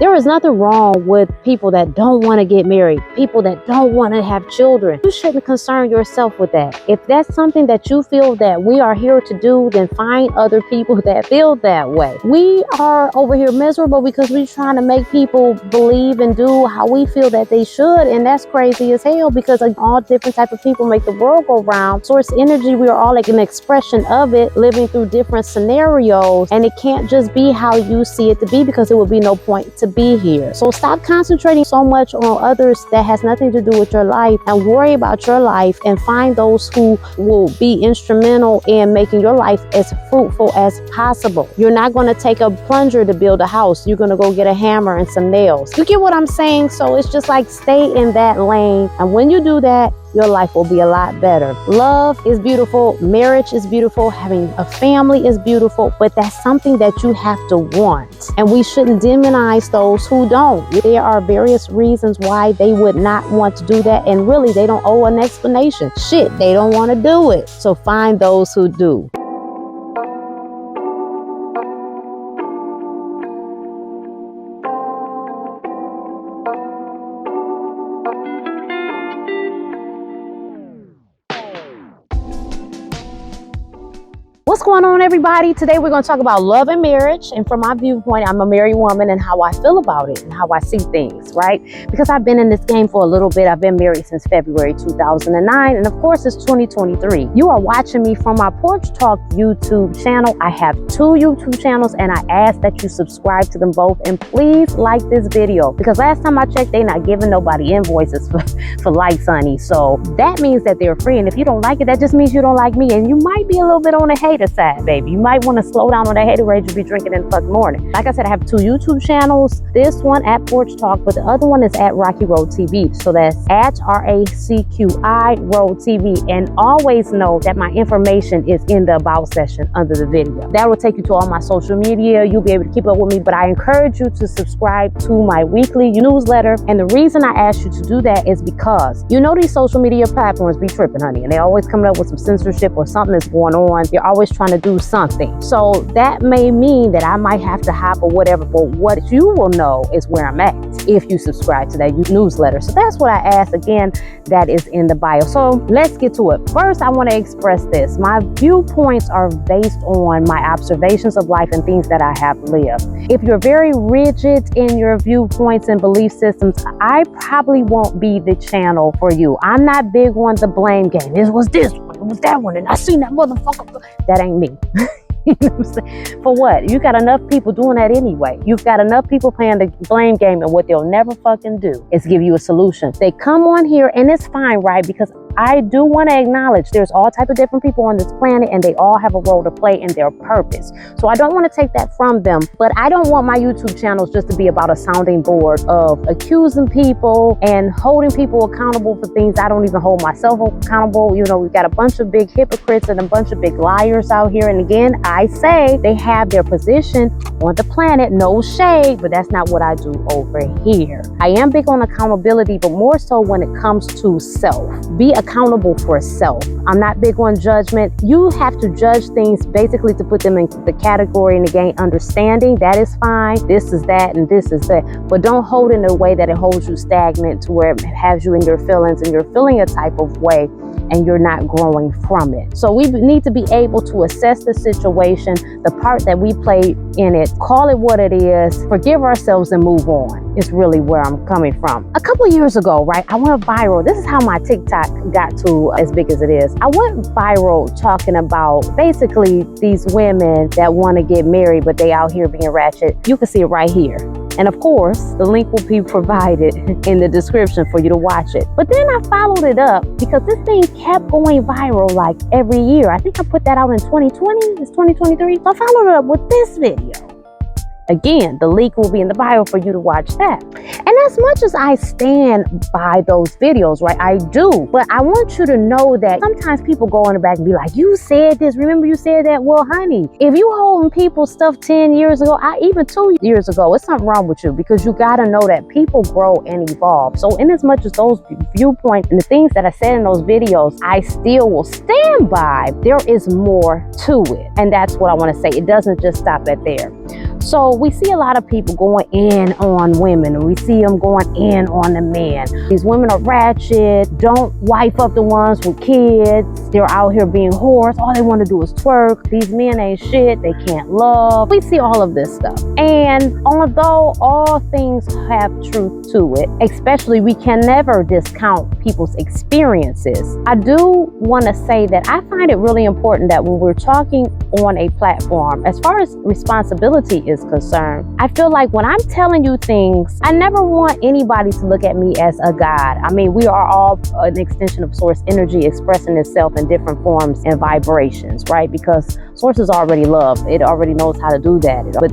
There is nothing wrong with people that don't want to get married, people that don't want to have children. You shouldn't concern yourself with that. If that's something that you feel that we are here to do, then find other people that feel that way. We are over here miserable because we're trying to make people believe and do how we feel that they should, and that's crazy as hell, because like, all different type of people make the world go round. Source energy, we are all like an expression of it, living through different scenarios, and it can't just be how you see it to be, because there would be no point to be here. So stop concentrating so much on others that has nothing to do with your life, and worry about your life, and find those who will be instrumental in making your life as fruitful as possible. You're not going to take a plunger to build a house. You're going to go get a hammer and some nails. You get what I'm saying? So it's just like, stay in that lane, and when you do that, your life will be a lot better. Love is beautiful. Marriage is beautiful. Having a family is beautiful, but that's something that you have to want. And we shouldn't demonize those who don't. There are various reasons why they would not want to do that, and really they don't owe an explanation. Shit, they don't want to do it. So find those who do. What's going on, everybody? Today we're going to talk about love and marriage, and from my viewpoint, I'm a married woman, and how I feel about it and how I see things, right? Because I've been in this game for a little bit. I've been married since February 2009, and of course it's 2023. You are watching me from my Porch Talk YouTube channel. I have 2 YouTube channels, and I ask that you subscribe to them both, and please like this video, because last time I checked, they're not giving nobody invoices for likes, honey. So that means that they're free, and if you don't like it, that just means you don't like me, and you might be a little bit on the hater side, baby. You might want to slow down on that hater rage. You'll be drinking in the fucking morning. Like I said, I have 2 YouTube channels. This one at Porch Talk, but the other one is at Rocky Road TV. So that's at RACQI Road TV. And always know that my information is in the about section under the video. That will take you to all my social media. You'll be able to keep up with me, but I encourage you to subscribe to my weekly newsletter. And the reason I ask you to do that is because you know these social media platforms be tripping, honey, and they always coming up with some censorship or something that's going on. You're always trying to do something. So that may mean that I might have to hop or whatever, but what you will know is where I'm at if you subscribe to that newsletter. So that's what I ask. Again, that is in the bio. So let's get to it. First, I want to express this. My viewpoints are based on my observations of life and things that I have lived. If you're very rigid in your viewpoints and belief systems, I probably won't be the channel for you. I'm not big on the blame game. It was this one, it was that one, and I seen that motherfucker. That ain't me. You know what I'm saying? For what? You got enough people doing that anyway. You've got enough people playing the blame game, and what they'll never fucking do is give you a solution. They come on here, and it's fine, right? Because I do want to acknowledge there's all type of different people on this planet, and they all have a role to play in their purpose. So I don't want to take that from them, but I don't want my YouTube channels just to be about a sounding board of accusing people and holding people accountable for things I don't even hold myself accountable. You know, we've got a bunch of big hypocrites and a bunch of big liars out here. And again, I say they have their position on the planet, no shade, but that's not what I do over here. I am big on accountability, but more so when it comes to self. Be accountable for self. I'm not big on judgment. You have to judge things basically to put them in the category and to gain understanding. That is fine. This is that and this is that. But don't hold it in a way that it holds you stagnant to where it has you in your feelings and you're feeling a type of way and you're not growing from it. So we need to be able to assess the situation, the part that we play in it, call it what it is, forgive ourselves and move on. It's really where I'm coming from. A couple of years ago, right, I went viral. This is how my TikTok got to as big as it is. I went viral talking about basically these women that want to get married, but they out here being ratchet. You can see it right here. And of course, the link will be provided in the description for you to watch it. But then I followed it up because this thing kept going viral like every year. I think I put that out in 2020, it's 2023. So I followed it up with this video. Again, the link will be in the bio for you to watch that. And as much as I stand by those videos, right, I do. But I want you to know that sometimes people go in the back and be like, you said this, remember you said that? Well, honey, if you holding people's stuff 10 years ago, even 2 years ago, it's something wrong with you, because you got to know that people grow and evolve. So in as much as those viewpoints and the things that I said in those videos, I still will stand by, there is more to it. And that's what I want to say. It doesn't just stop at there. So we see a lot of people going in on women, and we see them going in on the men. These women are ratchet, don't wife up the ones with kids. They're out here being whores. All they want to do is twerk. These men ain't shit. They can't love. We see all of this stuff. And although all things have truth to it, especially we can never discount people's experiences, I do want to say that I find it really important that when we're talking on a platform, as far as responsibility is concerned, I feel like when I'm telling you things, I never want anybody to look at me as a god. I mean, we are all an extension of source energy expressing itself in different forms and vibrations, right? Because source is already love. It already knows how to do that. But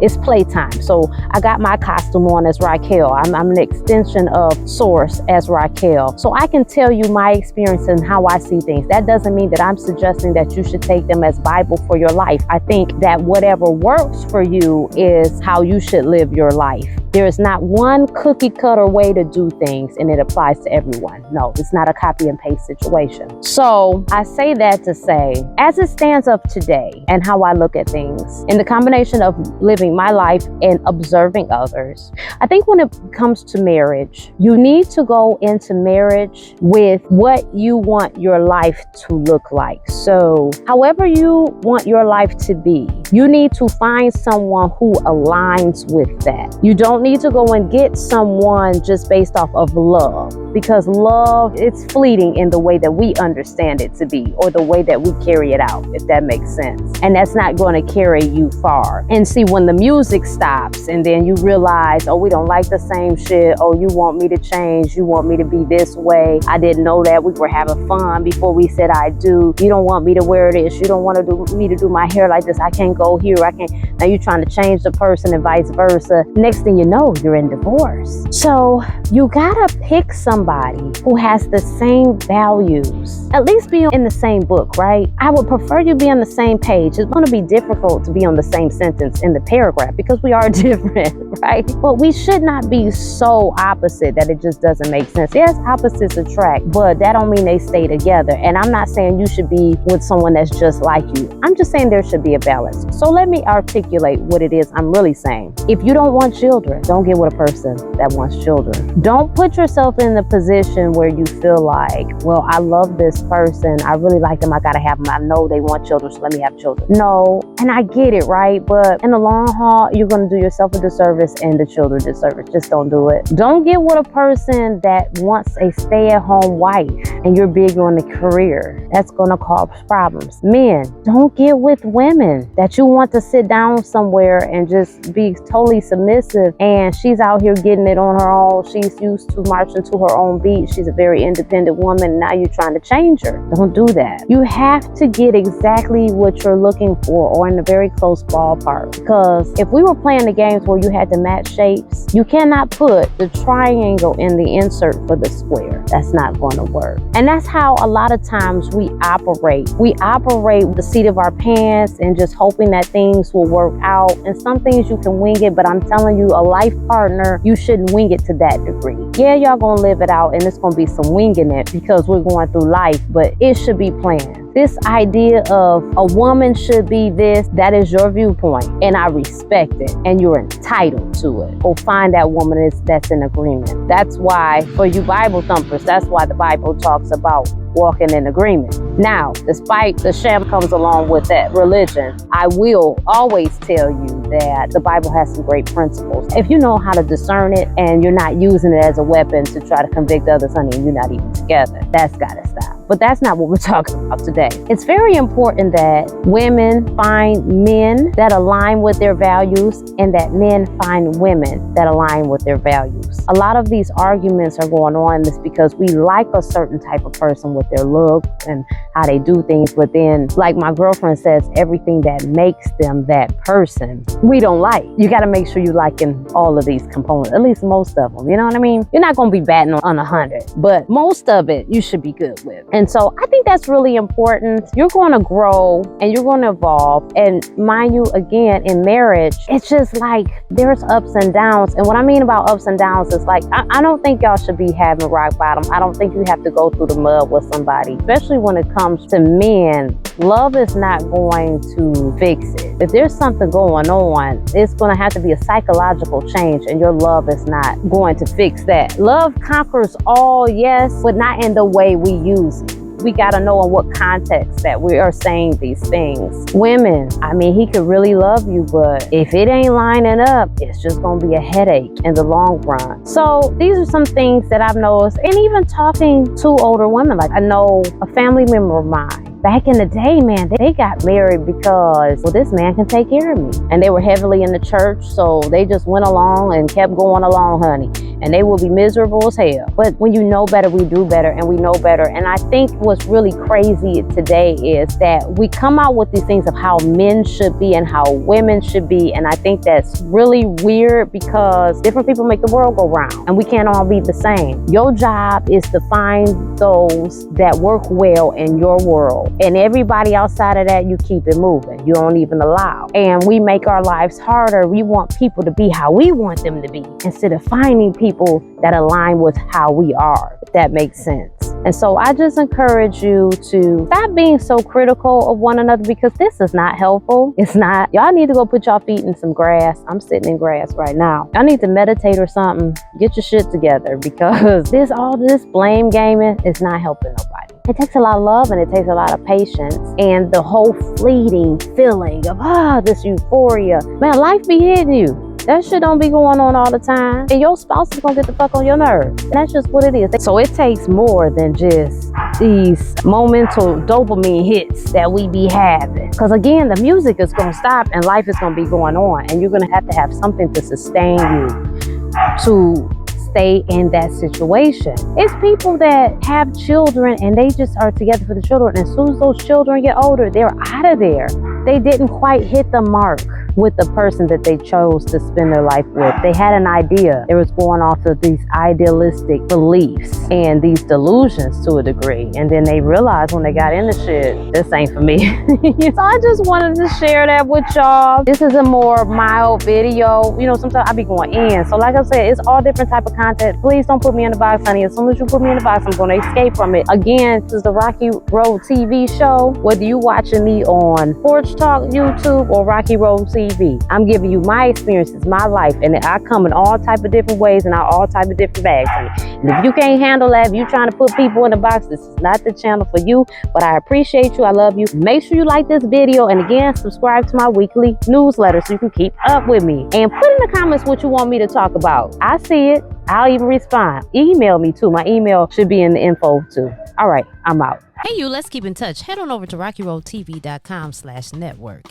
it's playtime. So I got my costume on as Raquel. I'm an extension of source as Raquel. So I can tell you my experience and how I see things. That doesn't mean that I'm suggesting that you should take them as Bible for your life. I think that whatever works for you is how you should live your life. There is not one cookie cutter way to do things and it applies to everyone. No, it's not a copy and paste situation. So I say that to say, as it stands up today and how I look at things, in the combination of living my life and observing others, I think when it comes to marriage, you need to go into marriage with what you want your life to look like. So however you want your life to be, you need to find someone who aligns with that. You don't need to go and get someone just based off of love, because love, it's fleeting in the way that we understand it to be, or the way that we carry it out, if that makes sense. And that's not going to carry you far. And see, when the music stops and then you realize, oh, we don't like the same shit. Oh, you want me to change. You want me to be this way. I didn't know that. We were having fun before we said I do. You don't want me to wear this. You don't want me to do my hair like this. I can't go here. I can't. Now you're trying to change the person and vice versa. Next thing you know, you're in divorce. So you gotta pick somebody who has the same values. At least be in the same book, right? I would prefer you be on the same page. It's gonna be difficult to be on the same sentence in the paragraph because we are different, right? But we should not be so opposite that it just doesn't make sense. Yes, opposites attract, but that don't mean they stay together. And I'm not saying you should be with someone that's just like you. I'm just saying there should be a balance. So let me articulate what it is I'm really saying. If you don't want children, don't get with a person that wants children. Don't put yourself in the position where you feel like, well, I love this person. I really like them. I gotta have them. I know they want children, so let me have children. No, and I get it, right? But in the long haul, you're gonna do yourself a disservice and the children a disservice. Just don't do it. Don't get with a person that wants a stay-at-home wife and you're big on the career. That's gonna cause problems. Men, don't get with women that you want to sit down somewhere and just be totally submissive, and she's out here getting it on her own. She's used to marching to her own beat. She's a very independent woman. Now you're trying to change her. Don't do that. You have to get exactly what you're looking for, or in a very close ballpark. Because if we were playing the games where you had to match shapes, you cannot put the triangle in the insert for the square. That's not going to work. And that's how a lot of times we operate. We operate with the seat of our pants and just hoping that things will work out. And some things you can wing it, but I'm telling you, a life partner, you shouldn't wing it to that degree. Yeah, y'all gonna live it out and it's gonna be some winging it because we're going through life, but it should be planned. This idea of a woman should be this, that is your viewpoint, and I respect it, and you're entitled to it. Go find that woman that's in agreement. That's why, for you Bible thumpers, that's why the Bible talks about walking in agreement. Now, despite the sham comes along with that religion, I will always tell you that the Bible has some great principles. If you know how to discern it and you're not using it as a weapon to try to convict others, honey, and you're not even together, that's gotta stop. But that's not what we're talking about today. It's very important that women find men that align with their values and that men find women that align with their values. A lot of these arguments are going on this because we like a certain type of person with their look and how they do things, but then, like my girlfriend says, everything that makes them that person, we don't like. You got to make sure you liking all of these components, at least most of them. You know what I mean? You're not going to be batting on 100, but most of it you should be good with. And so I think that's really important. You're going to grow and you're going to evolve. And mind you, again, in marriage, it's just like there's ups and downs. And what I mean about ups and downs is like, I don't think y'all should be having rock bottom. I don't think you have to go through the mud with somebody, especially when it comes to men love is not going to fix it. If there's something going on, it's going to have to be a psychological change, and your love is not going to fix that. Love conquers all, yes, but not in the way we use it. We got to know in what context that we are saying these things. Women, I mean, he could really love you, but if it ain't lining up, it's just going to be a headache in the long run. So these are some things that I've noticed. And even talking to older women, like I know a family member of mine, back in the day, man, they got married because, well, this man can take care of me. And they were heavily in the church, so they just went along and kept going along, honey. And they will be miserable as hell. But when you know better, we do better, and we know better. And I think what's really crazy today is that we come out with these things of how men should be and how women should be. And I think that's really weird because different people make the world go round, and we can't all be the same. Your job is to find those that work well in your world. And everybody outside of that, you keep it moving. You don't even allow. And we make our lives harder. We want people to be how we want them to be instead of finding people that align with how we are, if that makes sense. And so I just encourage you to stop being so critical of one another, because this is not helpful. It's not. Y'all need to go put y'all feet in some grass. I'm sitting in grass right now. Y'all need to meditate or something. Get your shit together, because all this blame gaming is not helping nobody. It takes a lot of love, and it takes a lot of patience, and the whole fleeting feeling of this euphoria. Man, life be hitting you. That shit don't be going on all the time. And your spouse is gonna get the fuck on your nerves. And that's just what it is. So it takes more than just these momental dopamine hits that we be having. Because again, the music is gonna stop and life is gonna be going on. And you're gonna have something to sustain you to stay in that situation. It's people that have children and they just are together for the children. And as soon as those children get older, they're out of there. They didn't quite hit the mark with the person that they chose to spend their life with. They had an idea. They was going off of these idealistic beliefs and these delusions to a degree. And then they realized when they got into shit, this ain't for me. So I just wanted to share that with y'all. This is a more mild video. You know, sometimes I be going in. So like I said, it's all different type of content. Please don't put me in the box, honey. As soon as you put me in the box, I'm going to escape from it. Again, this is the Rocky Road TV show. Whether you watching me on Porch Talk YouTube or Rocky Road TV, I'm giving you my experiences, my life, and I come in all type of different ways and all type of different bags. And if you can't handle that, if you're trying to put people in the box, this is not the channel for you. But I appreciate you. I love you. Make sure you like this video, and again, subscribe to my weekly newsletter so you can keep up with me. And put in the comments what you want me to talk about. I see it. I'll even respond. Email me too. My email should be in the info too. All right, I'm out. Hey you, let's keep in touch. Head on over to rockyroadtv.com/network.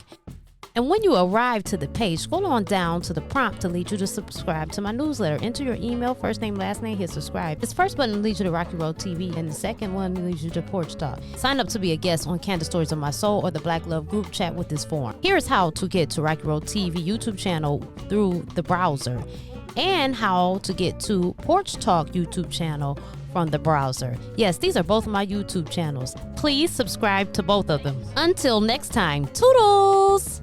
And when you arrive to the page, scroll on down to the prompt to lead you to subscribe to my newsletter. Enter your email, first name, last name, hit subscribe. This first button leads you to Rocky Road TV, and the second one leads you to Porch Talk. Sign up to be a guest on Candace Stories of My Soul or the Black Love group chat with this form. Here's how to get to Rocky Road TV YouTube channel through the browser, and how to get to Porch Talk YouTube channel from the browser. Yes, these are both my YouTube channels. Please subscribe to both of them. Until next time, toodles!